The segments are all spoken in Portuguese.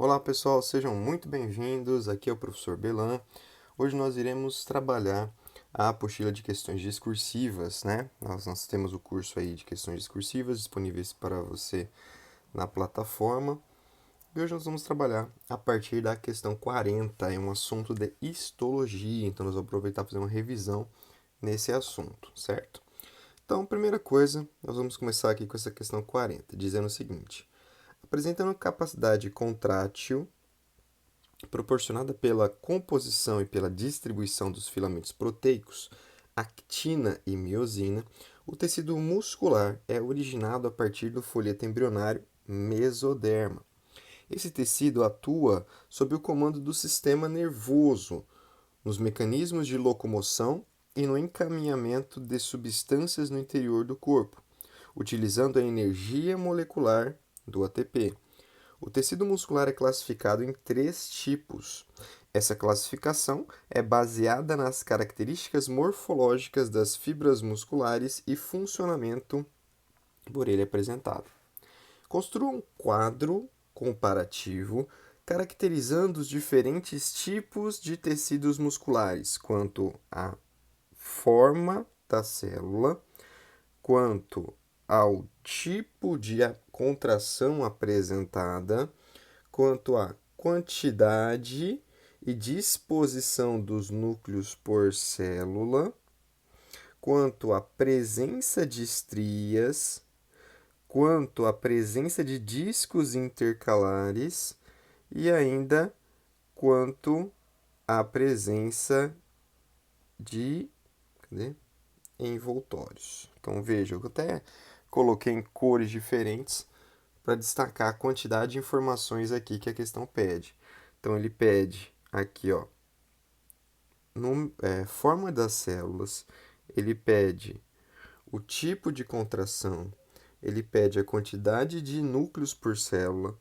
Olá pessoal, sejam muito bem-vindos. Aqui é o professor Belan. Hoje nós iremos trabalhar a apostila de questões discursivas, né? Nós temos o curso aí de questões discursivas disponíveis para você na plataforma. E hoje nós vamos trabalhar a partir da questão 40, é um assunto de histologia, então nós vamos aproveitar para fazer uma revisão nesse assunto, certo? Então, primeira coisa, nós vamos começar aqui com essa questão 40, dizendo o seguinte: apresentando capacidade contrátil proporcionada pela composição e pela distribuição dos filamentos proteicos, actina e miosina, o tecido muscular é originado a partir do folheto embrionário mesoderma. Esse tecido atua sob o comando do sistema nervoso, nos mecanismos de locomoção e no encaminhamento de substâncias no interior do corpo, utilizando a energia molecular do ATP. O tecido muscular é classificado em três tipos. Essa classificação é baseada nas características morfológicas das fibras musculares e funcionamento por ele apresentado. Construa um quadro comparativo caracterizando os diferentes tipos de tecidos musculares, quanto à forma da célula, quanto ao tipo de contração apresentada, quanto à quantidade e disposição dos núcleos por célula, quanto à presença de estrias, quanto à presença de discos intercalares e ainda quanto à presença de envoltórios. Então veja, eu até coloquei em cores diferentes para destacar a quantidade de informações aqui que a questão pede. Então ele pede aqui, ó, forma das células, ele pede o tipo de contração, ele pede a quantidade de núcleos por célula,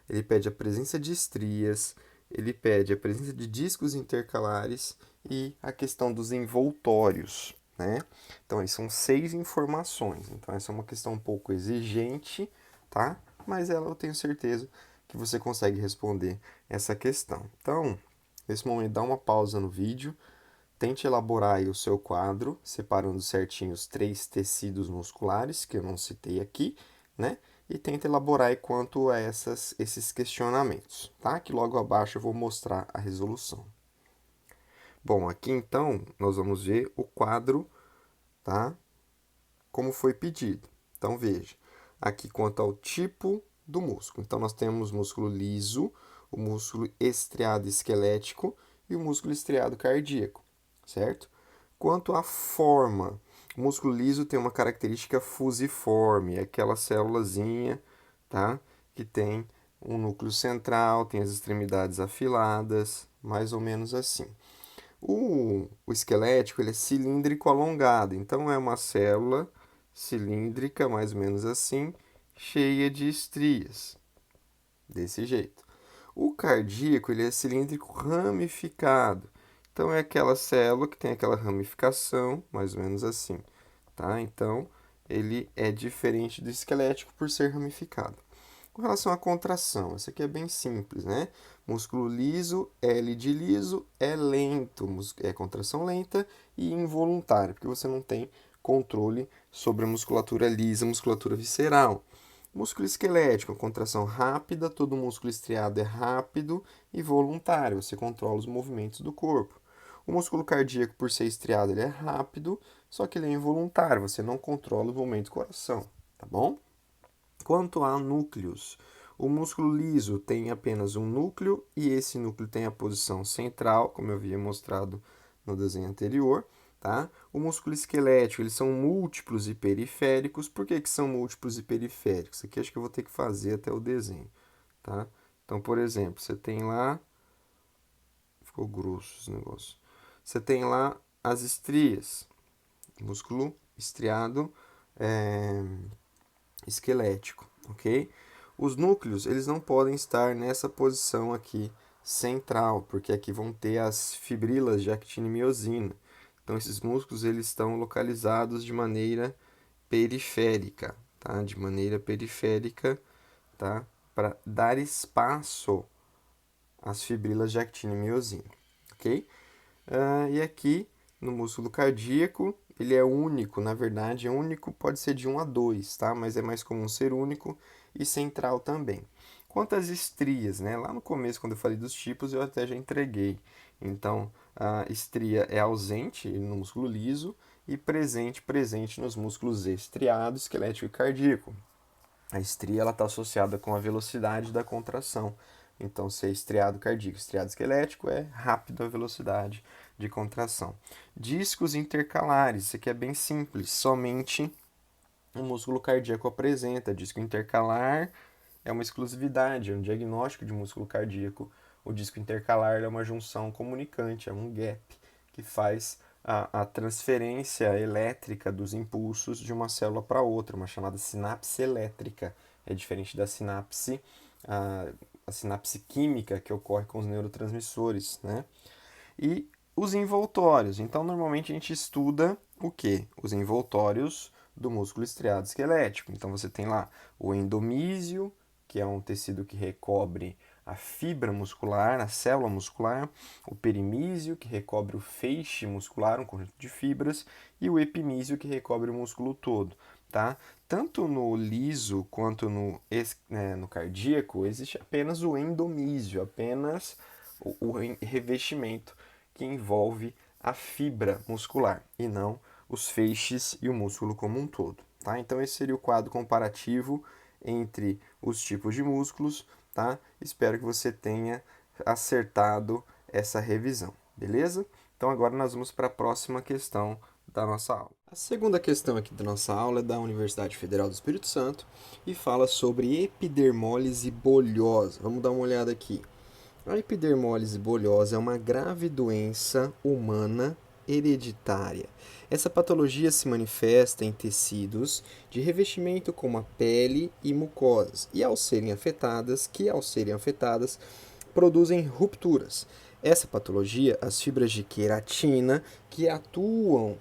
ele pede a presença de estrias, ele pede a presença de discos intercalares e a questão dos envoltórios, né? Então, aí são 6 informações. Então, essa é uma questão um pouco exigente, tá? Mas ela eu tenho certeza que você consegue responder essa questão. Então, nesse momento, dá uma pausa no vídeo, tente elaborar aí o seu quadro, separando certinho os 3 tecidos musculares, que eu não citei aqui, né? E tente elaborar aí quanto a esses questionamentos, tá? Que logo abaixo eu vou mostrar a resolução. Bom, aqui então nós vamos ver o quadro, tá? Como foi pedido. Então veja, aqui quanto ao tipo do músculo. Então nós temos músculo liso, o músculo estriado esquelético e o músculo estriado cardíaco, certo? Quanto à forma, o músculo liso tem uma característica fusiforme, é aquela célulazinha, tá? Que tem um núcleo central, tem as extremidades afiladas, mais ou menos assim. O esquelético ele é cilíndrico alongado, então é uma célula cilíndrica, mais ou menos assim, cheia de estrias, desse jeito. O cardíaco ele é cilíndrico ramificado, então é aquela célula que tem aquela ramificação, mais ou menos assim, tá? Então ele é diferente do esquelético por ser ramificado. Com relação à contração, essa aqui é bem simples, né? Músculo liso, L de liso, é lento, é contração lenta e involuntária, porque você não tem controle sobre a musculatura lisa, a musculatura visceral. Músculo esquelético, contração rápida, todo músculo estriado é rápido e voluntário, você controla os movimentos do corpo. O músculo cardíaco, por ser estriado, ele é rápido, só que ele é involuntário, você não controla o movimento do coração, tá bom? Quanto a núcleos, o músculo liso tem apenas um núcleo e esse núcleo tem a posição central, como eu havia mostrado no desenho anterior, tá? O músculo esquelético, eles são múltiplos e periféricos. Por que são múltiplos e periféricos? Aqui acho que eu vou ter que fazer até o desenho, tá? Então, por exemplo, você tem lá, ficou grosso esse negócio. Você tem lá as estrias, músculo estriado, esquelético, ok? Os núcleos, eles não podem estar nessa posição aqui central, porque aqui vão ter as fibrilas de actina e miosina. Então, esses músculos, eles estão localizados de maneira periférica, tá? De maneira periférica, tá? Para dar espaço as fibrilas de actina e miosina, ok? E aqui, no músculo cardíaco, ele é único, na verdade, é único, pode ser de 1 a 2, tá? Mas é mais comum ser único e central também. Quanto às estrias, né? Lá no começo, quando eu falei dos tipos, eu até já entreguei. Então, a estria é ausente no músculo liso e presente nos músculos estriado, esquelético e cardíaco. A estria está associada com a velocidade da contração. Então, se é estriado cardíaco, estriado esquelético, é rápido a velocidade de contração. Discos intercalares, isso aqui é bem simples, somente o músculo cardíaco apresenta. Disco intercalar é uma exclusividade, é um diagnóstico de músculo cardíaco. O disco intercalar é uma junção comunicante, é um gap que faz a transferência elétrica dos impulsos de uma célula para outra, uma chamada sinapse elétrica. É diferente da sinapse, a sinapse química que ocorre com os neurotransmissores, né? E os envoltórios. Então, normalmente a gente estuda o quê? Os envoltórios do músculo estriado esquelético. Então, você tem lá o endomísio, que é um tecido que recobre a fibra muscular, a célula muscular, o perimísio, que recobre o feixe muscular, um conjunto de fibras, e o epimísio, que recobre o músculo todo, tá? Tanto no liso quanto no cardíaco, existe apenas o endomísio, apenas o revestimento que envolve a fibra muscular e não os feixes e o músculo como um todo, tá? Então esse seria o quadro comparativo entre os tipos de músculos, tá? Espero que você tenha acertado essa revisão, beleza? Então agora nós vamos para a próxima questão da nossa aula. A segunda questão aqui da nossa aula é da Universidade Federal do Espírito Santo e fala sobre epidermólise bolhosa. Vamos dar uma olhada aqui. A epidermólise bolhosa é uma grave doença humana hereditária. Essa patologia se manifesta em tecidos de revestimento como a pele e mucosas, e ao serem afetadas, produzem rupturas. Essa patologia, as fibras de queratina que atuam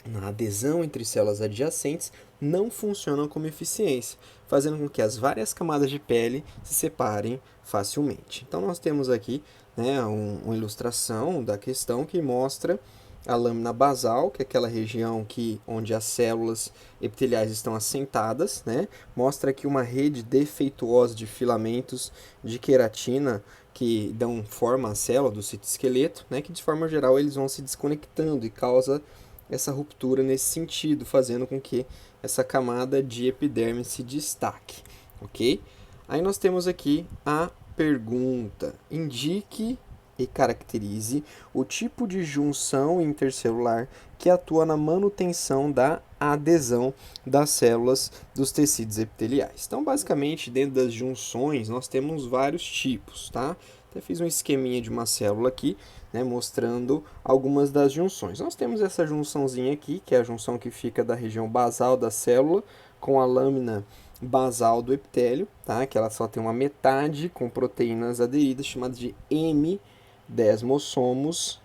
na adesão entre células adjacentes não funcionam como eficiência, fazendo com que as várias camadas de pele se separem facilmente. Então nós temos aqui, né, uma ilustração da questão que mostra a lâmina basal, que é aquela região onde as células epiteliais estão assentadas, né? Mostra aqui uma rede defeituosa de filamentos de queratina que dão forma à célula do citoesqueleto, né? Que de forma geral eles vão se desconectando e causa essa ruptura nesse sentido, fazendo com que essa camada de epiderme se destaque, ok? Aí nós temos aqui a pergunta: indique e caracterize o tipo de junção intercelular que atua na manutenção da adesão das células dos tecidos epiteliais. Então, basicamente, dentro das junções, nós temos vários tipos, tá? Até fiz um esqueminha de uma célula aqui, né, mostrando algumas das junções. Nós temos essa junçãozinha aqui, que é a junção que fica da região basal da célula com a lâmina basal do epitélio, tá? Que ela só tem uma metade com proteínas aderidas, chamadas de M-desmossomos,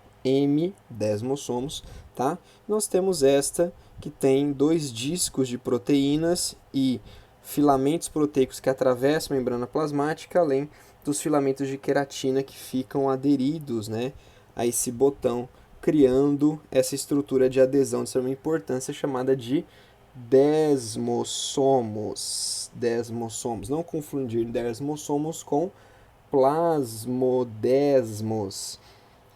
tá? Nós temos esta que tem dois discos de proteínas e filamentos proteicos que atravessam a membrana plasmática, além dos filamentos de queratina que ficam aderidos, né, a esse botão, criando essa estrutura de adesão de extrema importância chamada de desmossomos. Não confundir desmossomos com plasmodesmos.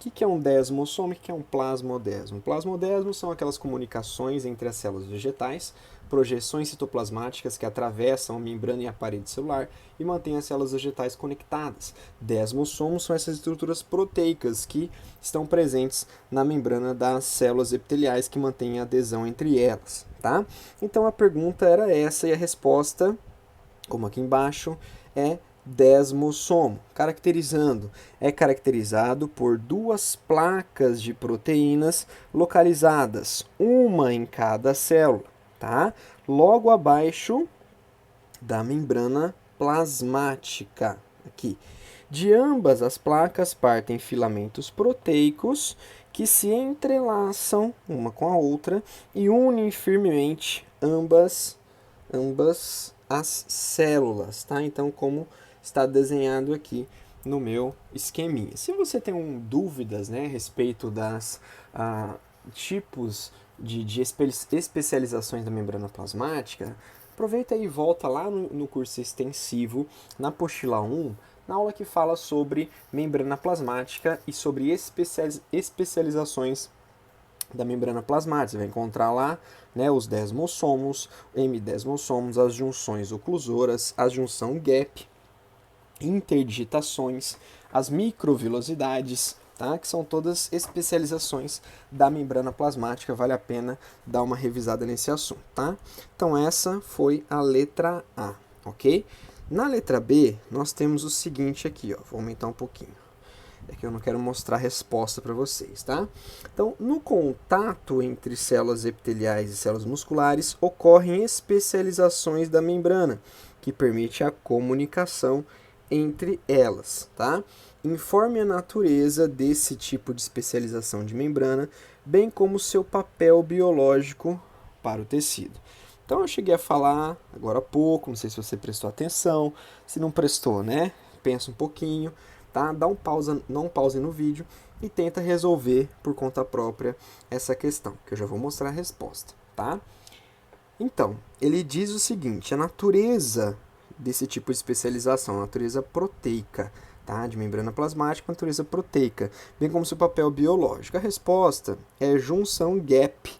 O que é um desmossomo e o que é um plasmodesmo? Plasmodesmos são aquelas comunicações entre as células vegetais, projeções citoplasmáticas que atravessam a membrana e a parede celular e mantêm as células vegetais conectadas. Desmossomos são essas estruturas proteicas que estão presentes na membrana das células epiteliais que mantêm a adesão entre elas, tá? Então a pergunta era essa e a resposta, como aqui embaixo, é desmossomo. É caracterizado por duas placas de proteínas localizadas, uma em cada célula, tá? Logo abaixo da membrana plasmática, aqui. De ambas as placas partem filamentos proteicos que se entrelaçam uma com a outra e unem firmemente ambas as células, tá? Então, como está desenhado aqui no meu esqueminha. Se você tem dúvidas, né, a respeito das tipos de especializações da membrana plasmática, aproveita e volta lá no curso extensivo, na apostila 1, na aula que fala sobre membrana plasmática e sobre especializações da membrana plasmática. Você vai encontrar lá, né, os desmossomos, hemidesmossomos, as junções oclusoras, a junção gap, interdigitações, as microvilosidades, tá? Que são todas especializações da membrana plasmática. Vale a pena dar uma revisada nesse assunto, tá? Então essa foi a letra A, ok? Na letra B, nós temos o seguinte aqui, ó. Vou aumentar um pouquinho. É que eu não quero mostrar a resposta para vocês, tá? Então, no contato entre células epiteliais e células musculares, ocorrem especializações da membrana, que permite a comunicação entre elas, tá? Informe a natureza desse tipo de especialização de membrana, bem como seu papel biológico para o tecido. Então eu cheguei a falar agora há pouco, não sei se você prestou atenção, se não prestou, né? Pensa um pouquinho, tá? Dá um pause no vídeo e tenta resolver por conta própria essa questão, que eu já vou mostrar a resposta, tá? Então, ele diz o seguinte: a natureza desse tipo de especialização, a natureza proteica, tá? De membrana plasmática, natureza proteica, bem como seu papel biológico. A resposta é junção gap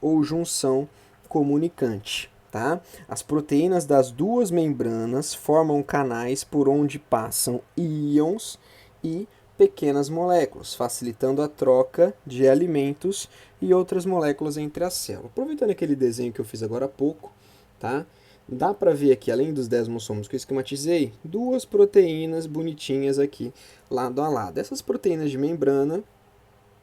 ou junção comunicante, tá? As proteínas das duas membranas formam canais por onde passam íons e pequenas moléculas, facilitando a troca de alimentos e outras moléculas entre as células. Aproveitando aquele desenho que eu fiz agora há pouco, tá? Dá para ver aqui, além dos desmossomos que eu esquematizei, duas proteínas bonitinhas aqui, lado a lado. Essas proteínas de membrana,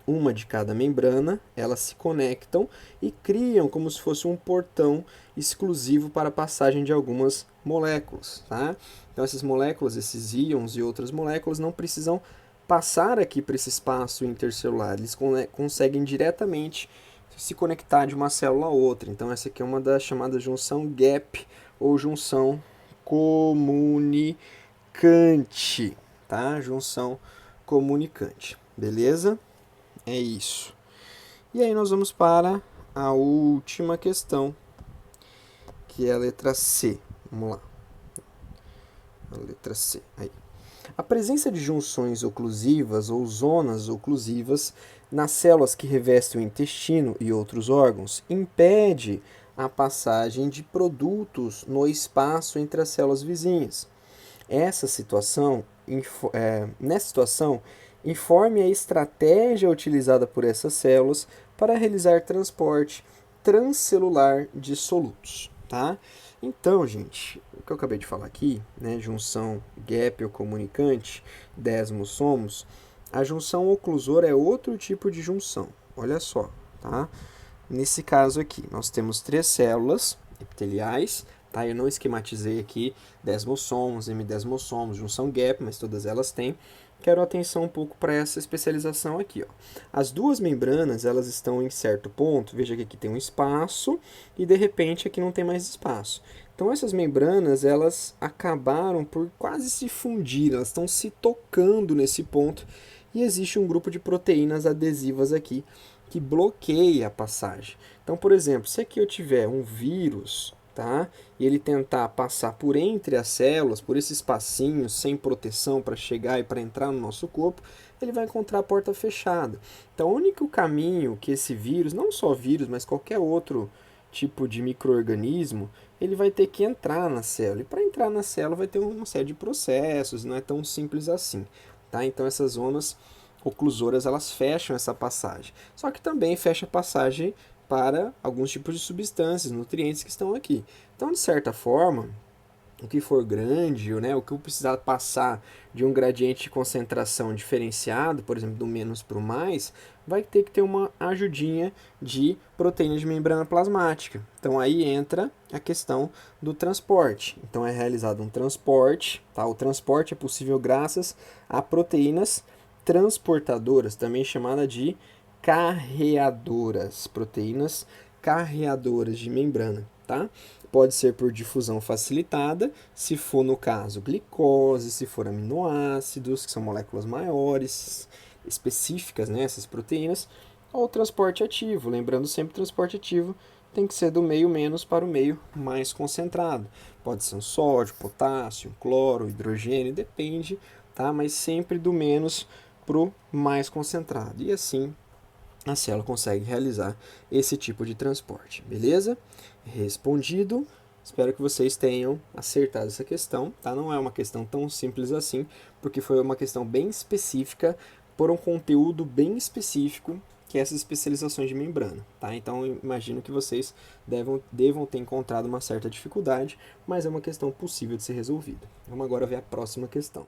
uma de cada membrana, elas se conectam e criam como se fosse um portão exclusivo para a passagem de algumas moléculas, tá? Então essas moléculas, esses íons e outras moléculas não precisam passar aqui para esse espaço intercelular, eles conseguem diretamente se conectar de uma célula a outra. Então essa aqui é uma das chamadas junção gap ou junção comunicante, tá? Junção comunicante, beleza? É isso. E aí nós vamos para a última questão, que é a letra C. Vamos lá. A letra C. Aí. A presença de junções oclusivas ou zonas oclusivas nas células que revestem o intestino e outros órgãos impede a passagem de produtos no espaço entre as células vizinhas. Nessa situação, informe a estratégia utilizada por essas células para realizar transporte transcelular de solutos, tá? Então, gente, o que eu acabei de falar aqui, né, junção gap ou comunicante, desmossomos, a junção oclusora é outro tipo de junção. Olha só, tá? Nesse caso aqui, nós temos 3 células epiteliais, tá? Eu não esquematizei aqui desmossomos, hemidesmossomos, junção gap, mas todas elas têm. Quero atenção um pouco para essa especialização aqui, ó. As duas membranas, elas estão em certo ponto, veja que aqui tem um espaço e de repente aqui não tem mais espaço. Então essas membranas, elas acabaram por quase se fundir, elas estão se tocando nesse ponto e existe um grupo de proteínas adesivas aqui que bloqueia a passagem. Então, por exemplo, se aqui eu tiver um vírus, tá? E ele tentar passar por entre as células, por esse espacinho, sem proteção para chegar e para entrar no nosso corpo, ele vai encontrar a porta fechada. Então, o único caminho que esse vírus, não só vírus, mas qualquer outro tipo de micro-organismo, ele vai ter que entrar na célula. E para entrar na célula vai ter uma série de processos, não é tão simples assim, tá? Então, essas zonas oclusoras, elas fecham essa passagem. Só que também fecha a passagem para alguns tipos de substâncias, nutrientes que estão aqui. Então, de certa forma, o que for grande, né, o que eu precisar passar de um gradiente de concentração diferenciado, por exemplo, do menos para o mais, vai ter que ter uma ajudinha de proteína de membrana plasmática. Então, aí entra a questão do transporte. Então, é realizado um transporte, tá? O transporte é possível graças a proteínas transportadoras, também chamada de carreadoras, proteínas carreadoras de membrana, tá? Pode ser por difusão facilitada, se for, no caso, glicose, se for aminoácidos, que são moléculas maiores, específicas, né, essas proteínas, ou transporte ativo. Lembrando sempre, transporte ativo tem que ser do meio menos para o meio mais concentrado. Pode ser um sódio, potássio, cloro, hidrogênio, depende, tá? Mas sempre do menos para o mais concentrado. E assim a célula consegue realizar esse tipo de transporte, beleza? Respondido. Espero que vocês tenham acertado essa questão, tá? Não é uma questão tão simples assim, porque foi uma questão bem específica por um conteúdo bem específico, que é essas especializações de membrana, tá? Então, eu imagino que vocês devam ter encontrado uma certa dificuldade, mas é uma questão possível de ser resolvida. Vamos agora ver a próxima questão.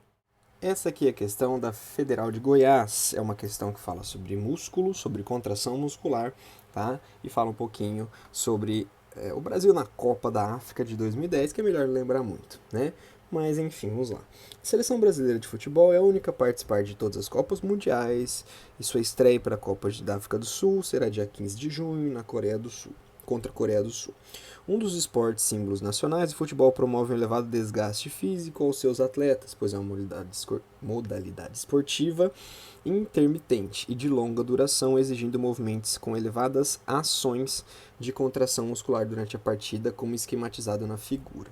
Essa aqui é a questão da Federal de Goiás. É uma questão que fala sobre músculo, sobre contração muscular, tá? E fala um pouquinho sobre o Brasil na Copa da África de 2010, que é melhor lembrar muito, né? Mas enfim, vamos lá. A seleção brasileira de futebol é a única a participar de todas as Copas Mundiais e sua estreia para a Copa da África do Sul será dia 15 de junho na Coreia do Sul, contra a Coreia do Sul. Um dos esportes símbolos nacionais, o futebol promove um elevado desgaste físico aos seus atletas, pois é uma modalidade esportiva intermitente e de longa duração, exigindo movimentos com elevadas ações de contração muscular durante a partida, como esquematizado na figura.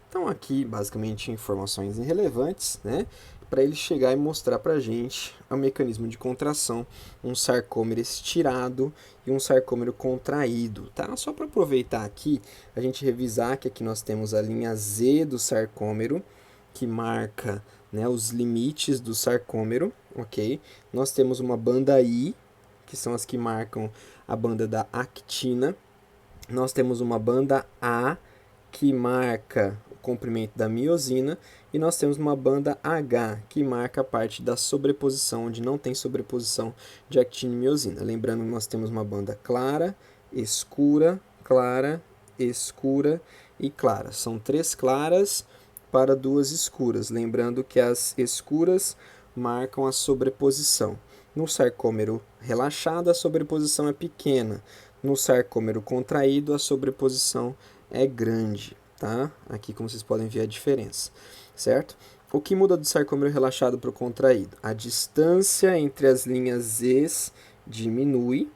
Então aqui, basicamente, informações irrelevantes, né? Para ele chegar e mostrar para a gente o mecanismo de contração, um sarcômero estirado e um sarcômero contraído, tá? Só para aproveitar aqui, a gente revisar que aqui nós temos a linha Z do sarcômero, que marca, né, os limites do sarcômero, ok? Nós temos uma banda I, que são as que marcam a banda da actina. Nós temos uma banda A, que marca o comprimento da miosina, e nós temos uma banda H, que marca a parte da sobreposição, onde não tem sobreposição de actina e miosina. Lembrando que nós temos uma banda clara, escura e clara. São 3 claras para 2 escuras. Lembrando que as escuras marcam a sobreposição. No sarcômero relaxado, a sobreposição é pequena. No sarcômero contraído, a sobreposição é grande, tá? Aqui, como vocês podem ver, a diferença, certo? O que muda do sarcômero relaxado para o contraído? A distância entre as linhas Z diminui,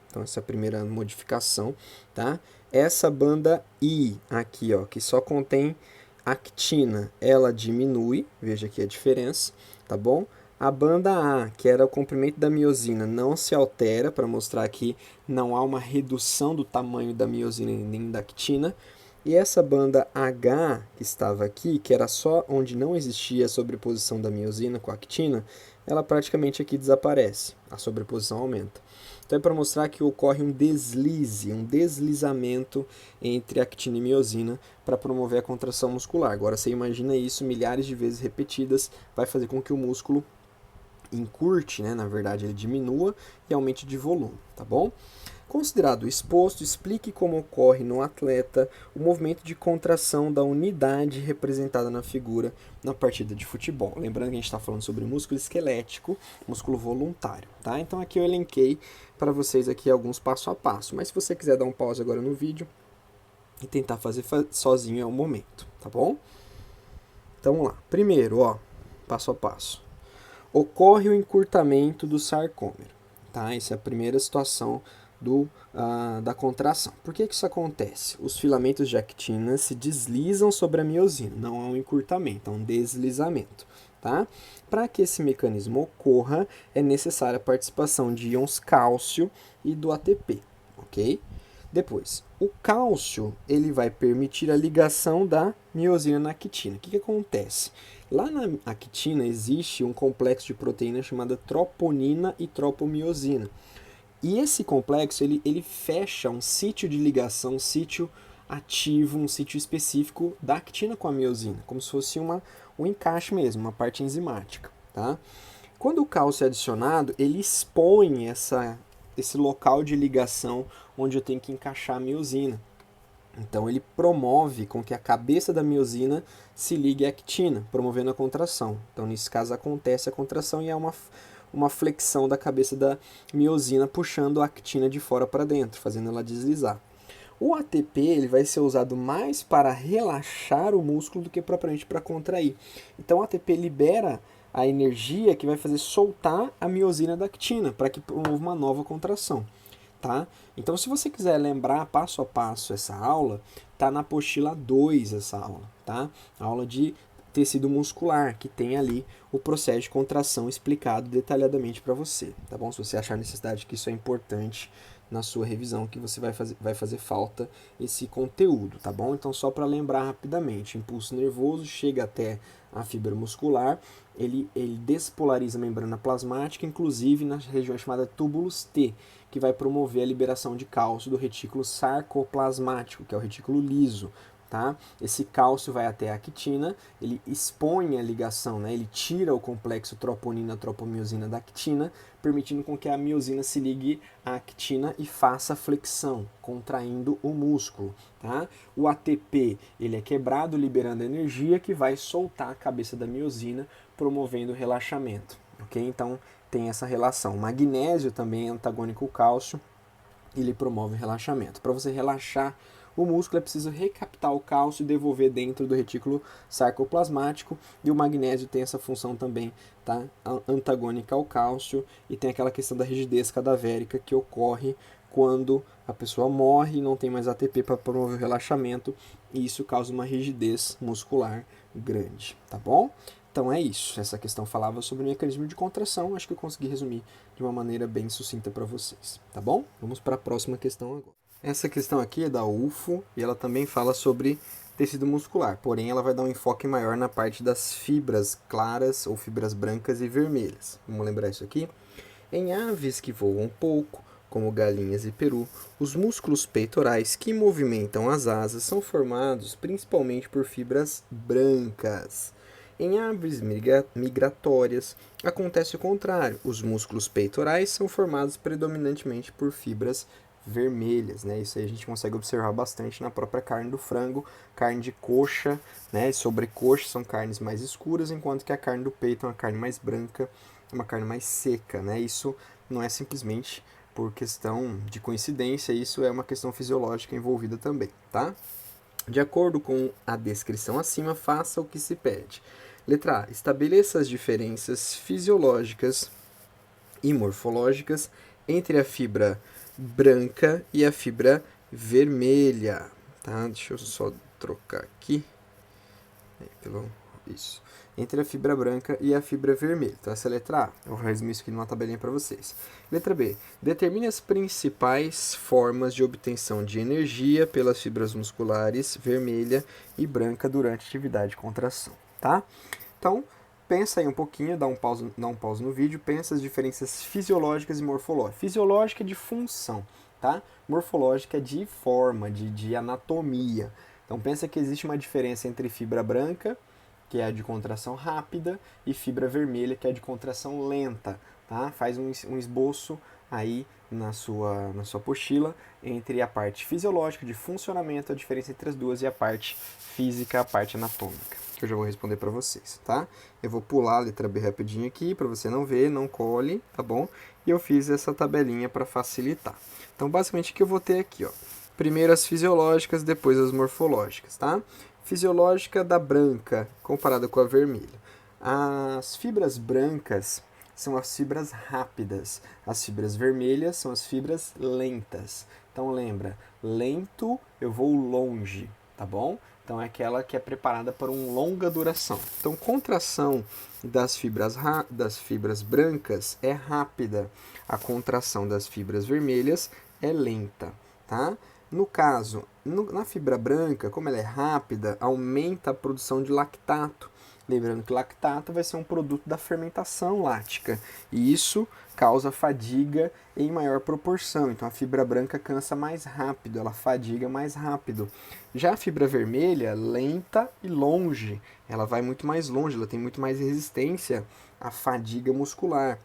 então essa é a primeira modificação, tá? Essa banda I aqui, ó, que só contém actina, ela diminui, veja aqui a diferença, tá bom? A banda A, que era o comprimento da miosina, não se altera, para mostrar que não há uma redução do tamanho da miosina nem da actina. E essa banda H, que estava aqui, que era só onde não existia a sobreposição da miosina com a actina, ela praticamente aqui desaparece, a sobreposição aumenta. Então é para mostrar que ocorre um deslize, um deslizamento entre actina e miosina para promover a contração muscular. Agora você imagina isso milhares de vezes repetidas, vai fazer com que o músculo encurte, né? Na verdade ele diminua e aumente de volume, tá bom? Considerado o exposto, explique como ocorre no atleta o movimento de contração da unidade representada na figura na partida de futebol. Lembrando que a gente está falando sobre músculo esquelético, músculo voluntário, tá? Então aqui eu elenquei para vocês aqui alguns passo a passo, mas se você quiser dar um pause agora no vídeo e tentar fazer sozinho é o momento, tá bom? Então vamos lá. Primeiro, ó, passo a passo. Ocorre o encurtamento do sarcômero, tá? Essa é a primeira situação da contração. Por que isso acontece? Os filamentos de actina se deslizam sobre a miosina, não há um encurtamento, há um deslizamento. Tá? Para que esse mecanismo ocorra, é necessária a participação de íons cálcio e do ATP. Ok? Depois, o cálcio ele vai permitir a ligação da miosina na actina. O que acontece? Lá na actina existe um complexo de proteínas chamada troponina e tropomiosina. E esse complexo, ele fecha um sítio de ligação, um sítio ativo, um sítio específico da actina com a miosina, como se fosse um encaixe mesmo, uma parte enzimática, tá? Quando o cálcio é adicionado, ele expõe esse local de ligação onde eu tenho que encaixar a miosina. Então ele promove com que a cabeça da miosina se ligue à actina, promovendo a contração. Então nesse caso acontece a contração e é uma flexão da cabeça da miosina puxando a actina de fora para dentro, fazendo ela deslizar. O ATP ele vai ser usado mais para relaxar o músculo do que propriamente para contrair. Então o ATP libera a energia que vai fazer soltar a miosina da actina para que promova uma nova contração. Tá? Então, se você quiser lembrar passo a passo essa aula, tá na apostila 2 essa aula, tá? A aula de tecido muscular, que tem ali o processo de contração explicado detalhadamente para você, tá bom? Se você achar necessidade que isso é importante na sua revisão, que você vai fazer falta esse conteúdo, tá bom? Então, só para lembrar rapidamente, impulso nervoso chega até a fibra muscular, ele despolariza a membrana plasmática, inclusive na região chamada túbulos T, que vai promover a liberação de cálcio do retículo sarcoplasmático, que é o retículo liso. Tá? Esse cálcio vai até a actina, ele expõe a ligação, né? Ele tira o complexo troponina-tropomiosina da actina, permitindo com que a miosina se ligue à actina e faça flexão, contraindo o músculo. Tá? O ATP ele é quebrado, liberando energia que vai soltar a cabeça da miosina, promovendo o relaxamento. Okay? Então, tem essa relação. O magnésio também é antagônico ao cálcio, ele promove o relaxamento. Para você relaxar o músculo é preciso recaptar o cálcio e devolver dentro do retículo sarcoplasmático, e o magnésio tem essa função também, tá? Antagônica ao cálcio, e tem aquela questão da rigidez cadavérica que ocorre quando a pessoa morre e não tem mais ATP para promover o relaxamento, e isso causa uma rigidez muscular grande, tá bom? Então é isso, essa questão falava sobre o mecanismo de contração, acho que eu consegui resumir de uma maneira bem sucinta para vocês, tá bom? Vamos para a próxima questão agora. Essa questão aqui é da UFO e ela também fala sobre tecido muscular, porém ela vai dar um enfoque maior na parte das fibras claras ou fibras brancas e vermelhas. Vamos lembrar isso aqui? Em aves que voam pouco, como galinhas e peru, os músculos peitorais que movimentam as asas são formados principalmente por fibras brancas. Em aves migratórias, acontece o contrário. Os músculos peitorais são formados predominantemente por fibras vermelhas, né? Isso aí a gente consegue observar bastante na própria carne do frango, carne de coxa, né? Sobrecoxa são carnes mais escuras, enquanto que a carne do peito é uma carne mais branca, uma carne mais seca, né? Isso não é simplesmente por questão de coincidência, isso é uma questão fisiológica envolvida também, tá? De acordo com a descrição acima, faça o que se pede. Letra A. Estabeleça as diferenças fisiológicas e morfológicas entre a fibra branca e a fibra vermelha. Tá? Deixa eu só trocar aqui. Isso. Entre a fibra branca e a fibra vermelha. Então, essa é a letra A. Eu vou resumir isso aqui numa tabelinha para vocês. Letra B. Determine as principais formas de obtenção de energia pelas fibras musculares vermelha e branca durante atividade de contração. Tá? Então, pensa aí um pouquinho, dá um pause no vídeo, pensa as diferenças fisiológicas e morfológicas. Fisiológica é de função, tá? Morfológica é de forma, de anatomia. Então pensa que existe uma diferença entre fibra branca, que é a de contração rápida, e fibra vermelha, que é a de contração lenta, tá? Faz um esboço aí na sua apostila entre a parte fisiológica de funcionamento, a diferença entre as duas, e a parte física, a parte anatômica, que eu já vou responder para vocês, tá? Eu vou pular a letra B rapidinho aqui, para você não ver, não cole, tá bom? E eu fiz essa tabelinha para facilitar. Então, basicamente, o que eu vou ter aqui, ó? Primeiro as fisiológicas, depois as morfológicas, tá? Fisiológica da branca, comparada com a vermelha. As fibras brancas são as fibras rápidas, as fibras vermelhas são as fibras lentas. Então, lembra, lento eu vou longe, tá bom? Então, é aquela que é preparada para uma longa duração. Então, contração das fibras brancas é rápida. A contração das fibras vermelhas é lenta, tá? No caso, na fibra branca, como ela é rápida, aumenta a produção de lactato. Lembrando que lactato vai ser um produto da fermentação láctica. E isso causa fadiga em maior proporção. Então a fibra branca cansa mais rápido, ela fadiga mais rápido. Já a fibra vermelha, lenta e longe. Ela vai muito mais longe, ela tem muito mais resistência à fadiga muscular.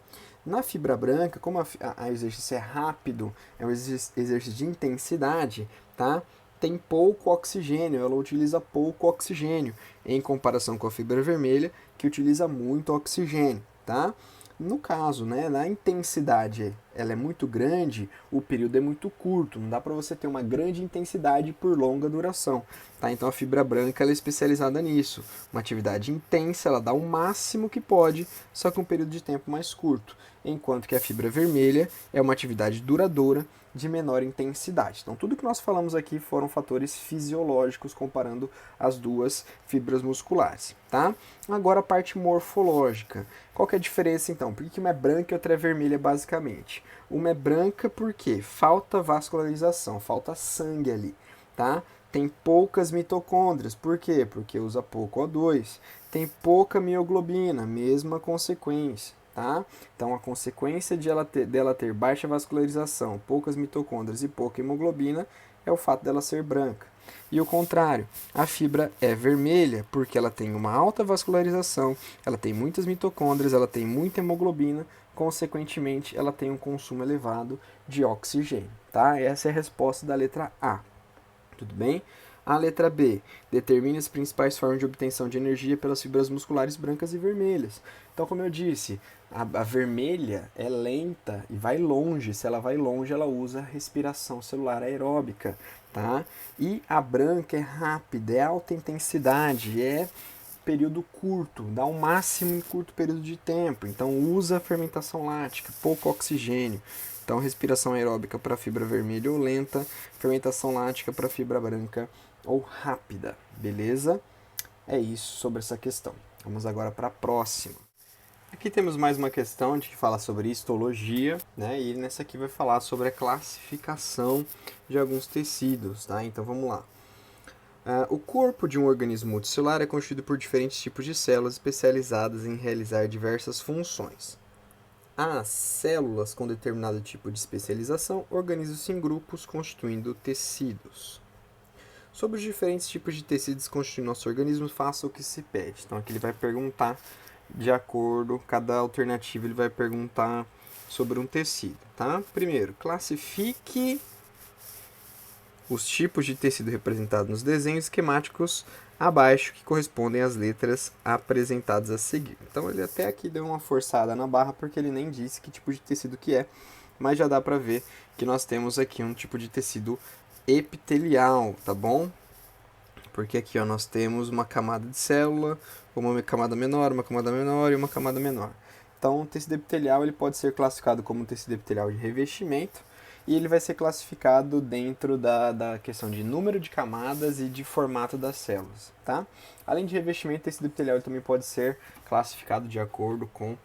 Na fibra branca, como a exercício é rápido, é um exercício de intensidade, tá? Tem pouco oxigênio, ela utiliza pouco oxigênio, em comparação com a fibra vermelha, que utiliza muito oxigênio, tá? No caso, né, na intensidade ela é muito grande, o período é muito curto, não dá para você ter uma grande intensidade por longa duração, tá? Então a fibra branca ela é especializada nisso, uma atividade intensa, ela dá o máximo que pode, só que um período de tempo mais curto, enquanto que a fibra vermelha é uma atividade duradoura de menor intensidade. Então tudo que nós falamos aqui foram fatores fisiológicos comparando as duas fibras musculares, tá? Agora a parte morfológica. Qual que é a diferença então? Por que uma é branca e outra é vermelha basicamente? Uma é branca porque falta vascularização, falta sangue ali, tá? Tem poucas mitocôndrias, por quê? Porque usa pouco O2. Tem pouca mioglobina, mesma consequência, tá? Então a consequência dela ter baixa vascularização, poucas mitocôndrias e pouca hemoglobina é o fato dela ser branca. E o contrário, a fibra é vermelha porque ela tem uma alta vascularização, ela tem muitas mitocôndrias, ela tem muita hemoglobina, consequentemente ela tem um consumo elevado de oxigênio, tá? Essa é a resposta da letra A. Tudo bem? A letra B. Determine as principais formas de obtenção de energia pelas fibras musculares brancas e vermelhas. Então, como eu disse, a vermelha é lenta e vai longe. Se ela vai longe, ela usa respiração celular aeróbica, tá? E a branca é rápida, é alta intensidade, é período curto, dá o máximo em curto período de tempo. Então usa fermentação lática, pouco oxigênio. Então respiração aeróbica para fibra vermelha ou lenta, fermentação lática para fibra branca ou rápida. Beleza? É isso sobre essa questão. Vamos agora para a próxima. Aqui temos mais uma questão que fala sobre histologia, né? E nessa aqui vai falar sobre a classificação de alguns tecidos, tá? Então vamos lá. O corpo de um organismo multicelular é constituído por diferentes tipos de células especializadas em realizar diversas funções. As células com determinado tipo de especialização organizam-se em grupos constituindo tecidos. Sobre os diferentes tipos de tecidos que constituem nosso organismo, faça o que se pede. Então aqui ele vai perguntar de acordo, cada alternativa ele vai perguntar sobre um tecido, tá? Primeiro, classifique os tipos de tecido representados nos desenhos esquemáticos abaixo que correspondem às letras apresentadas a seguir. Então ele até aqui deu uma forçada na barra porque ele nem disse que tipo de tecido que é, mas já dá para ver que nós temos aqui um tipo de tecido epitelial, tá bom? Porque aqui ó, nós temos uma camada de célula, uma camada menor e uma camada menor. Então o tecido epitelial ele pode ser classificado como um tecido epitelial de revestimento, e ele vai ser classificado dentro da questão de número de camadas e de formato das células, tá? Além de revestimento, o tecido epitelial também pode ser classificado de acordo com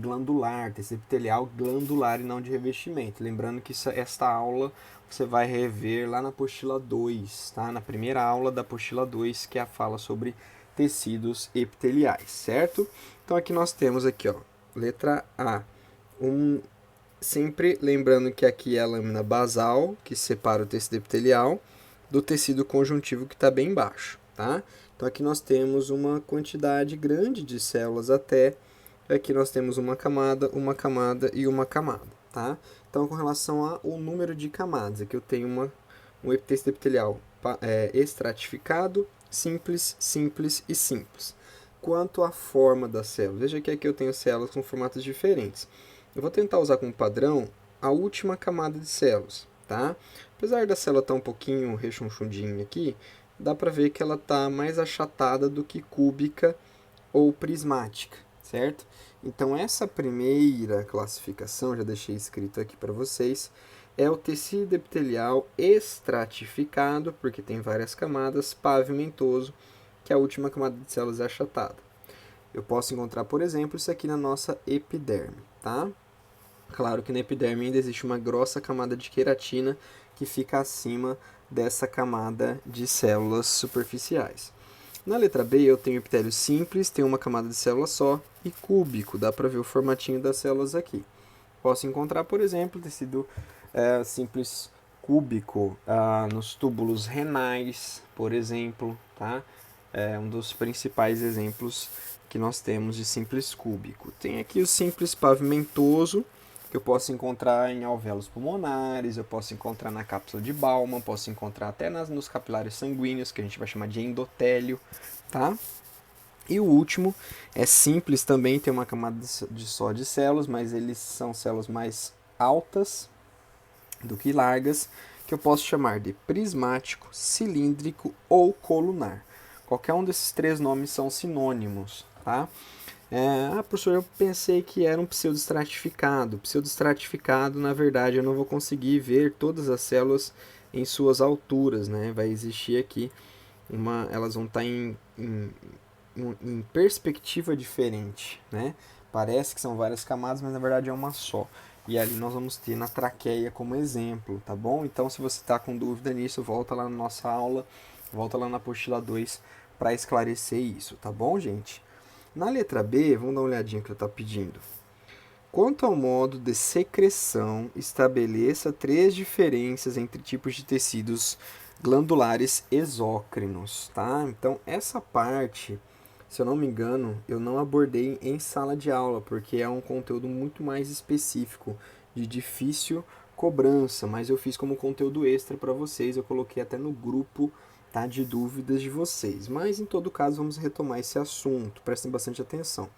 glandular, tecido epitelial glandular e não de revestimento. Lembrando que esta aula você vai rever lá na apostila 2, tá? Na primeira aula da apostila 2, que é a fala sobre tecidos epiteliais, certo? Então aqui nós temos aqui, ó, letra A, sempre lembrando que aqui é a lâmina basal, que separa o tecido epitelial do tecido conjuntivo que está bem embaixo, tá? Então aqui nós temos uma quantidade grande de células até, aqui nós temos uma camada e uma camada, tá? Então com relação ao número de camadas, aqui eu tenho um tecido epitelial estratificado, simples, simples e simples. Quanto à forma das células, veja que aqui eu tenho células com formatos diferentes. Eu vou tentar usar como padrão a última camada de células, tá? Apesar da célula estar um pouquinho rechonchudinha aqui, dá para ver que ela está mais achatada do que cúbica ou prismática, certo? Então essa primeira classificação, já deixei escrito aqui para vocês, é o tecido epitelial estratificado, porque tem várias camadas, pavimentoso, que a última camada de células é achatada. Eu posso encontrar, por exemplo, isso aqui na nossa epiderme, tá? Claro que na epiderme ainda existe uma grossa camada de queratina que fica acima dessa camada de células superficiais. Na letra B eu tenho epitélio simples, tem uma camada de célula só, e cúbico, dá para ver o formatinho das células aqui. Posso encontrar, por exemplo, tecido simples cúbico nos túbulos renais, por exemplo, tá? É um dos principais exemplos que nós temos de simples cúbico. Tem aqui o simples pavimentoso, que eu posso encontrar em alvéolos pulmonares, eu posso encontrar na cápsula de Bowman, posso encontrar até nos capilares sanguíneos, que a gente vai chamar de endotélio, tá? E o último é simples também, tem uma camada só de células, mas eles são células mais altas do que largas, que eu posso chamar de prismático, cilíndrico ou colunar. Qualquer um desses três nomes são sinônimos, tá? Professor, eu pensei que era um pseudoestratificado. Pseudoestratificado, na verdade, eu não vou conseguir ver todas as células em suas alturas, né? Vai existir aqui elas vão estar em perspectiva diferente, né? Parece que são várias camadas, mas na verdade é uma só. E ali nós vamos ter na traqueia como exemplo, tá bom? Então, se você está com dúvida nisso, volta lá na nossa aula, volta lá na apostila 2 para esclarecer isso, tá bom, gente? Na letra B, vamos dar uma olhadinha que eu estou pedindo. Quanto ao modo de secreção, estabeleça três diferenças entre tipos de tecidos glandulares exócrinos, tá? Então, essa parte, se eu não me engano, eu não abordei em sala de aula, porque é um conteúdo muito mais específico, de difícil cobrança, mas eu fiz como conteúdo extra para vocês, eu coloquei até no grupo, tá, de dúvidas de vocês. Mas, em todo caso, vamos retomar esse assunto, prestem bastante atenção.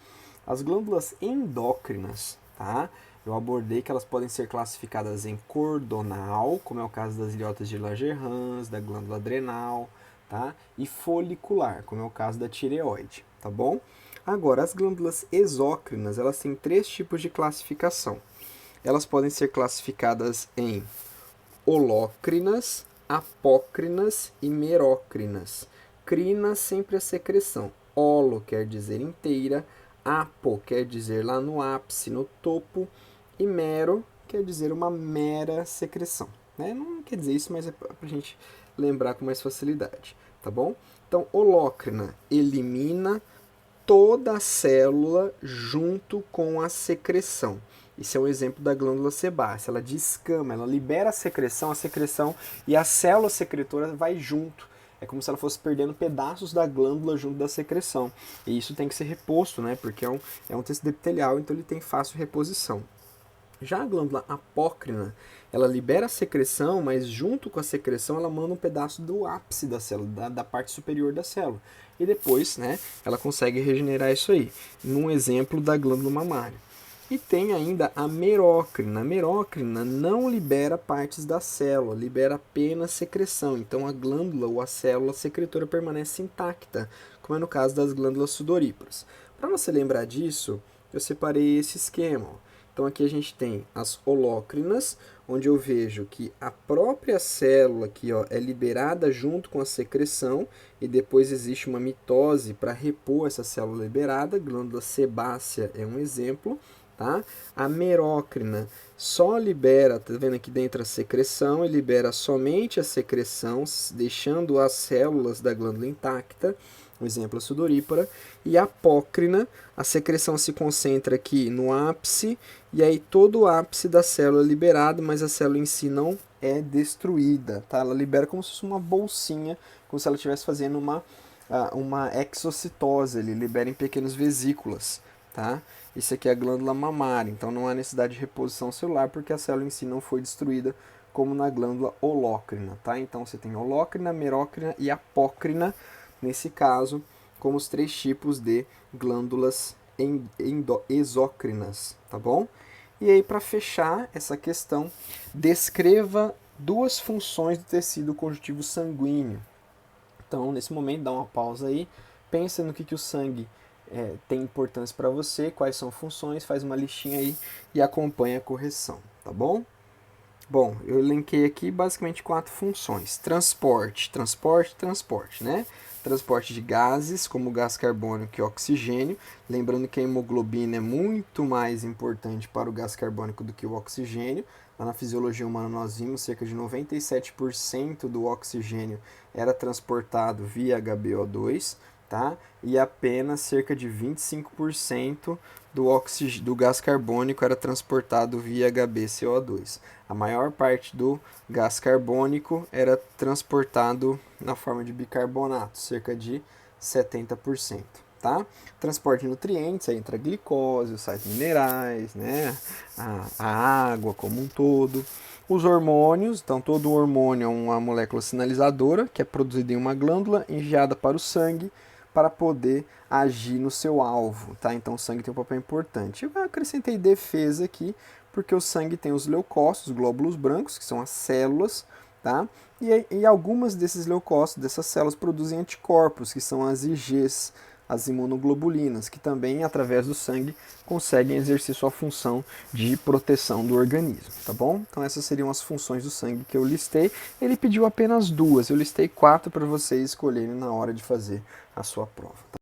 As glândulas endócrinas, tá? Eu abordei que elas podem ser classificadas em cordonal, como é o caso das ilhotas de Langerhans, da glândula adrenal, tá? E folicular, como é o caso da tireoide, tá bom? Agora, as glândulas exócrinas, elas têm três tipos de classificação. Elas podem ser classificadas em holócrinas, apócrinas e merócrinas. Crina sempre a secreção. Holo quer dizer inteira, apo quer dizer lá no ápice, no topo, e mero quer dizer uma mera secreção. Né? Não quer dizer isso, mas é para a gente lembrar com mais facilidade, tá bom? Então, holócrina elimina toda a célula junto com a secreção. Isso é um exemplo da glândula sebácea. Ela descama, ela libera a secreção e a célula secretora vai junto. É como se ela fosse perdendo pedaços da glândula junto da secreção. E isso tem que ser reposto, né? Porque é um tecido epitelial, então ele tem fácil reposição. Já a glândula apócrina, ela libera a secreção, mas junto com a secreção ela manda um pedaço do ápice da célula, da parte superior da célula. E depois, né, ela consegue regenerar isso aí, num exemplo da glândula mamária. E tem ainda a merócrina. A merócrina não libera partes da célula, libera apenas secreção. Então a glândula ou a célula secretora permanece intacta, como é no caso das glândulas sudoríparas. Para você lembrar disso, eu separei esse esquema. Então aqui a gente tem as holócrinas, onde eu vejo que a própria célula aqui, ó, é liberada junto com a secreção e depois existe uma mitose para repor essa célula liberada. Glândula sebácea é um exemplo. Tá? A merócrina só libera, tá vendo aqui dentro a secreção, e libera somente a secreção, deixando as células da glândula intacta, um exemplo a sudorípara, e a apócrina, a secreção se concentra aqui no ápice, e aí todo o ápice da célula é liberado, mas a célula em si não é destruída, tá? Ela libera como se fosse uma bolsinha, como se ela estivesse fazendo uma exocitose, ele libera em pequenas vesículas, tá? Isso aqui é a glândula mamária, então não há necessidade de reposição celular porque a célula em si não foi destruída como na glândula holócrina, tá? Então você tem holócrina, merócrina e apócrina, nesse caso, como os três tipos de glândulas exócrinas, tá bom? E aí, para fechar essa questão, descreva duas funções do tecido conjuntivo sanguíneo. Então, nesse momento, dá uma pausa aí, pensa no que o sangue tem importância para você, quais são funções, faz uma listinha aí e acompanha a correção, tá bom? Bom, eu elenquei aqui basicamente 4 funções. Transporte, né? Transporte de gases, como gás carbônico e oxigênio. Lembrando que a hemoglobina é muito mais importante para o gás carbônico do que o oxigênio. Lá na fisiologia humana nós vimos cerca de 97% do oxigênio era transportado via HbO2, tá? E apenas cerca de 25% do gás carbônico era transportado via HbCO2. A maior parte do gás carbônico era transportado na forma de bicarbonato, cerca de 70%. Tá? Transporte de nutrientes, aí entra a glicose, os sais minerais, né? a água como um todo. Os hormônios, então todo hormônio é uma molécula sinalizadora que é produzida em uma glândula, enviada para o sangue, para poder agir no seu alvo, tá? Então o sangue tem um papel importante. Eu acrescentei defesa aqui, porque o sangue tem os leucócitos, os glóbulos brancos, que são as células, tá? E algumas desses leucócitos, dessas células, produzem anticorpos, que são as IgGs, as imunoglobulinas, que também, através do sangue, conseguem exercer sua função de proteção do organismo, tá bom? Então essas seriam as funções do sangue que eu listei. Ele pediu apenas 2, eu listei 4 para vocês escolherem na hora de fazer a sua prova.